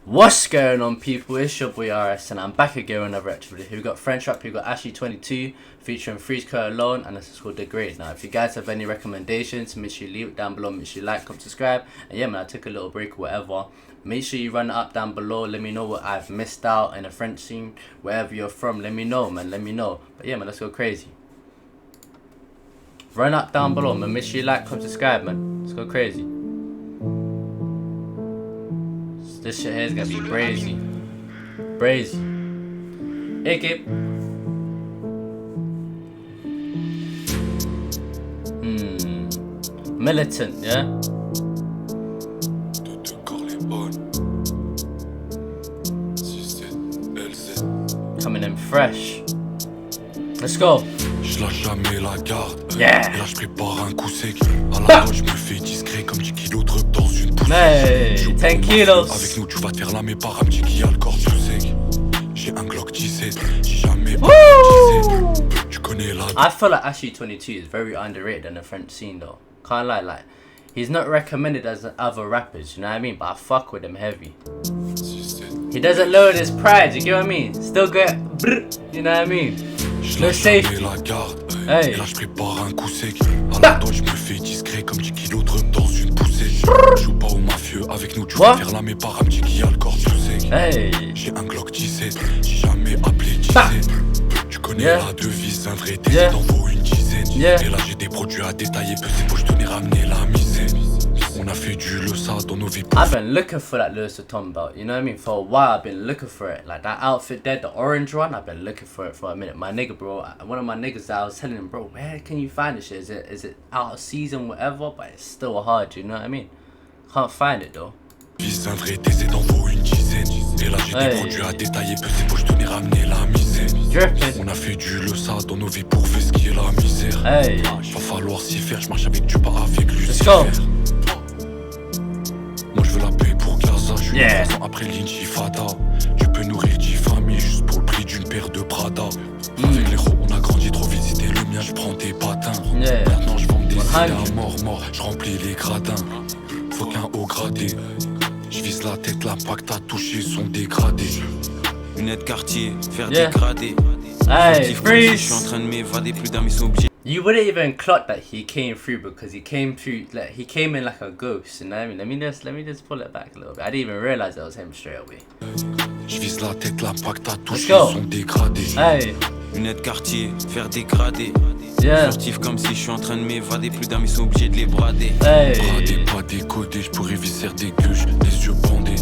What's going on, people? It's your boy RS and I'm back again with another reaction video. We've got French rap, we've got Ashley22 featuring Freeze-Code Alone, and this is called Degrade. Now if you guys have any recommendations, make sure you leave it down below, make sure you like, comment, subscribe. And yeah man, I took a little break or whatever. Make sure you run it up down below, let me know what I've missed out in the French scene. Wherever you're from, let me know man, let me know. But yeah man, let's go crazy. Run up down below man, make sure you like, comment, subscribe man. Let's go crazy. This shit here is gonna be crazy. Crazy. AK. Militant, yeah? Coming in fresh. Let's go. Je lâche jamais la garde. Yeah. Et là je prépare un coup sec. À la fois je me fais discret comme 10 kilos de rep dans une poussée. Hey, 10 kilos. Avec nous tu vas te faire lamer par un petit qui a le corps tout sec. J'ai un Glock 17. Si jamais tu connais la. I feel like Ashley22 is very underrated in the French scene though. Can't lie, like he's not recommended as other rappers, you know what I mean? But I fuck with him heavy. He doesn't lower his pride, you get what I mean? Still get you know what I mean? No safety. Hey. Et là je prépare un coup sec. À la toi je me fais discret comme 10 kilos de rep dans une poussée. Je joue pas au mafieux, avec nous tu vas te faire lamer par un petit qui a le corps tout sec. Hey. J'ai un Glock 17, j'ai jamais appelé 17. Tu connais la devise, un vrai test, t'en vaut une dizaine. Et là j'ai des produits à détailler, pesé pour je te ramener la misère. On a fait du Leusa dans nos vies. I've been looking for that Lewis Vuitton belt, you know what I mean? For a while I've been looking for it. Like that outfit there, the orange one, I've been looking for it for a minute. My nigga bro, one of my niggas I was telling him, bro, where can you find this shit? Is it out of season, whatever? But it's still hard, you know what I mean? Can't find it though. Un vrai test, t'en vaut une dizaine. Et là j'ai des produits à détailler, pesé pour je te ramener la misère. On a fait du Leusa dans nos vies pour faire ce qui est la misère. Hey. Va falloir s'y faire, je marche avec Dieu, pas avec Lucifer. Moi je veux la paix pour Gaza, je suis après l'intifada. Tu peux nourrir 10 familles juste pour le prix d'une paire de Prada. Avec les roues on a grandi trop vite, c'était le mien, je prends tes patins. Maintenant je vends des idées à mort, je remplis les gradins. Faut qu'un haut gradé. Je vise la tête, l'impact à toucher sont dégradés. Lunettes quartier, faire dégrader. Hey, Freeze! Je suis en train de m'évader, plus d'amis sont obligés. You wouldn't even clock that he came through because he came through like he came in like a ghost, you know what I mean? Let me just pull it back a little bit. I didn't even realize that was him straight away. Je vise la tête, l'impact à toucher sont dégradés. Hey. Lunettes quartier, faire dégrader. Furtif comme si je suis en train de m'évader, plus d'amis sont obligés de les brader. Hey. Bradé, pas décodé, je pourrais visser des gueuches, les yeux bandés.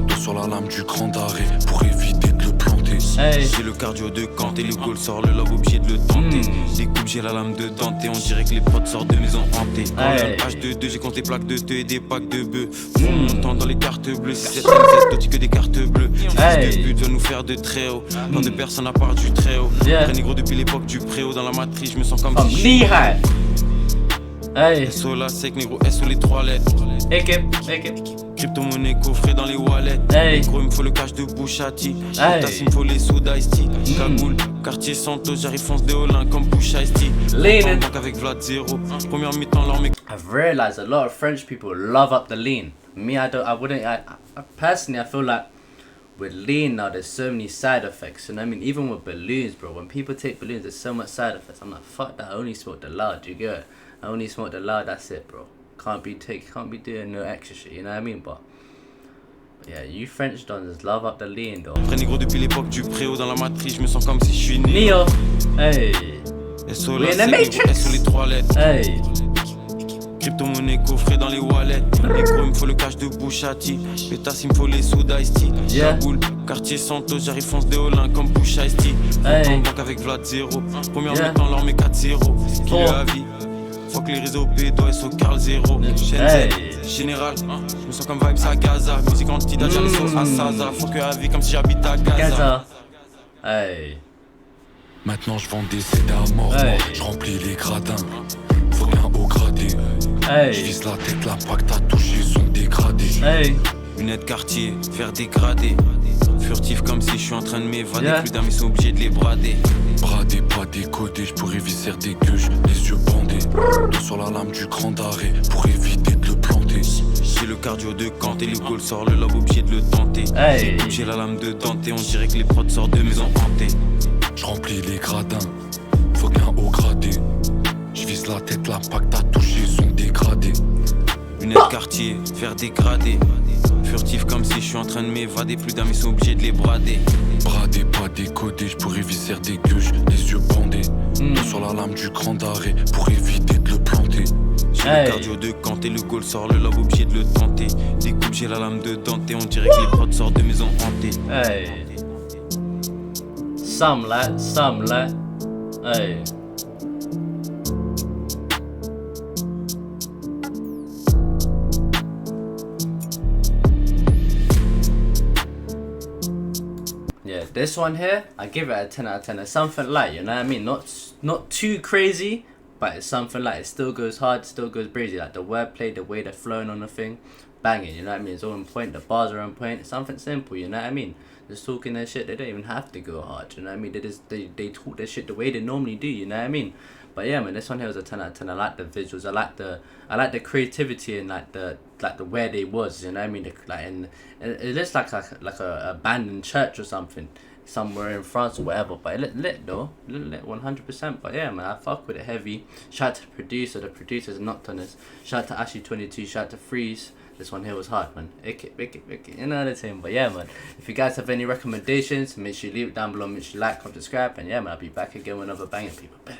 Dos sur la lame du grand arrêt pour éviter de le planter. Hey. J'ai le cardio de Kanté, le goal sort le lobe obligé de le tenter. Découpe, j'ai la lame de Dante, on dirait que les potes sortent de maison hantée. H22, j'ai compté plaques de te et des packs de bœufs. Montant dans les cartes bleues, 6 7 7 que des cartes bleues. Fils de pute veut nous faire de très haut. Tant de personnes à part du très haut. Très négro depuis l'époque du préau, dans la matrice, je me sens comme si Hey. SO la sec, négro, SO les 3 lettres. Équipe. Crypto-monnaie coffré dans les wallets. Hey. Gros, il me faut le cash de Bouchati. Il me faut les soda Ice-T. Cagoule, quartier Santos, j'arrive fonce de Olin comme Boucha Ice-T. Lean. Banque avec Vlad Zero. Première mi-temps, leur mec. I've realized a lot of French people love up the lean. Me, I personally, I feel like with lean now, there's so many side effects. You know what I mean? Even with balloons, bro. When people take balloons, there's so much side effects. I'm like, fuck that. I only smoke the loud. You get it? I only smoke the loud. That's it, bro. Can't be doing no extra shit. You know what I mean? But yeah, you French dons love up the lean, though. Très négro depuis l'époque du préau, dans la matrice, je me sens comme si je suis né. Neo. Hey. SO la sec, négro, SO les 3 lettres. Hey. Crypto-monnaie coffré dans les wallets. Les gros, il me faut le cash de Bouchati. Pétasse, il me faut les soda Ice-T. Cagoule, quartier Santos, j'arrive fonce de Olin comme Boucha Ice-T. En banque avec Vlad Zero. Première mi-temps, leur met 4-0. Qui le a vie. Fuck les réseaux pédos, SO Carl Zero. Shenzhen, général. Je me sens comme vibes à Gaza. Musique anti-date, j'ai les sauces à Saza. Fuck la vie comme si j'habite à Gaza. Hey. Maintenant je vends des CD à mort, je remplis les gradins. Faut qu'un haut gradé. Je vise la tête, l'impact à toucher sont dégradés. Lunettes quartier, faire dégrader. Furtif comme si je suis en train de m'évader. Plus d'amis sont obligés de les brader. Bradé, pas décodé, je pourrais visser des gueuches, les yeux bandés. Dos sur la lame du grand arrêt pour éviter de le planter. chanter. J'ai le cardio de Kanté, le goal sort, le lobe obligé de le tenter. Hey. J'ai la lame de Dante, on dirait que les prods sortent de maison hantée. Je remplis les gradins, faut qu'un haut gradé. Je vise la tête, l'impact à toucher sont dégradés. Lunettes quartier, faire dégrader. Furtif comme si je suis en train de m'évader. Plus d'un, mais sont obligés de les brader. Bradé, pas décodé, je pourrais visser des gueuches, les yeux bandés. Dos sur la lame du grand arrêt pour éviter de le planter. J'ai le cardio de Kanté, le goal sort, le lobe obligé de le tenter. Découpe, j'ai la lame de Dante, on dirait que les prods sortent de maison hantée. Hey. Some like. Hey. Yeah, this one here, I give it a 10 out of 10. It's something light, you know what I mean? Not too crazy, but it's something light. It still goes hard, still goes breezy. Like the wordplay, the way they're flowing on the thing, banging, you know what I mean? It's all on point, the bars are on point. It's something simple, you know what I mean? Just talking their shit, they don't even have to go hard, you know what I mean? They talk their shit the way they normally do, you know what I mean? But yeah, man, this one here was a 10 out of 10. I like the visuals, I like the creativity and like the where they was, you know what I mean? It looks like a abandoned church or something, somewhere in France or whatever. But it looked lit though, it looked lit 100%. But yeah, man, I fuck with it heavy. Shout out to the producers knocked on this. Shout out to Ashley22, shout out to Freeze. This one here was hard, man. Ick it, you know the thing. But yeah, man, if you guys have any recommendations, make sure you leave it down below. Make sure you like, comment, subscribe, and yeah, man, I'll be back again with another banger, people. Bet.